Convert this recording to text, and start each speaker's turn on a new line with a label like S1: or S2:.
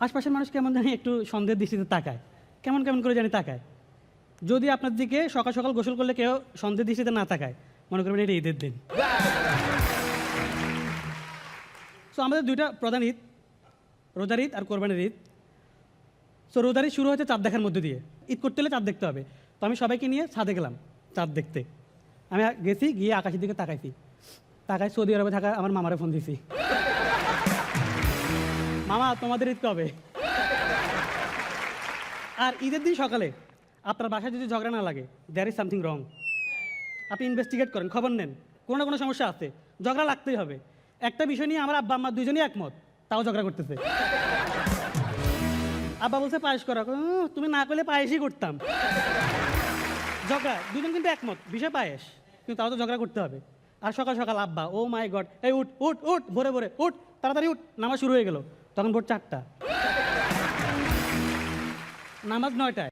S1: আশপাশের মানুষ কেমন জানি একটু সন্দেহের দৃষ্টিতে তাকায়, কেমন কেমন করে জানি তাকায়। যদি আপনার দিকে সকাল সকাল গোসল করলে কেউ সন্দেহের দৃষ্টিতে না তাকায়, মনে করবেন এটা ঈদের দিন। সো আমাদের দুইটা প্রধান ঈদ, রোজার ঈদ আর কোরবানির ঈদ। সো রোজার ঈদ শুরু হচ্ছে চাঁদ দেখার মধ্যে দিয়ে। ঈদ করতে হলে চাঁদ দেখতে হবে। তো আমি সবাইকে নিয়ে ছাদে গেলাম চাঁদ দেখতে। আমি গেছি, গিয়ে আকাশের দিকে তাকাইছি। তাকাই সৌদি আরবে থাকা আমার মামারে ফোন দিছি, মামা তোমাদের ঈদ কবে? আর ঈদের দিন সকালে আপনার বাসায় যদি ঝগড়া না লাগে, দ্যার ইজ সামথিং রং। আপনি ইনভেস্টিগেট করেন, খবর নেন, কোনো না কোনো সমস্যা আছে, ঝগড়া লাগতেই হবে। একটা বিষয় নিয়ে আমার আব্বা আম্মা দুজনেই একমত, তাও ঝগড়া করতেছে। আব্বা বলছে পায়েস করা, তুমি না করলে পায়েসই করতাম। ঝগড়া, দুজন কিন্তু একমত, বিষয় পায়েস, কিন্তু তাও তো ঝগড়া করতে হবে। আর সকাল সকাল আব্বা, ও মাই গড, এই উঠ উঠ উঠ, ভোরে ভোরে উঠ, তাড়াতাড়ি উঠ, নামাজ শুরু হয়ে গেল। তখন ভোর 4টা, নামাজ 9টায়।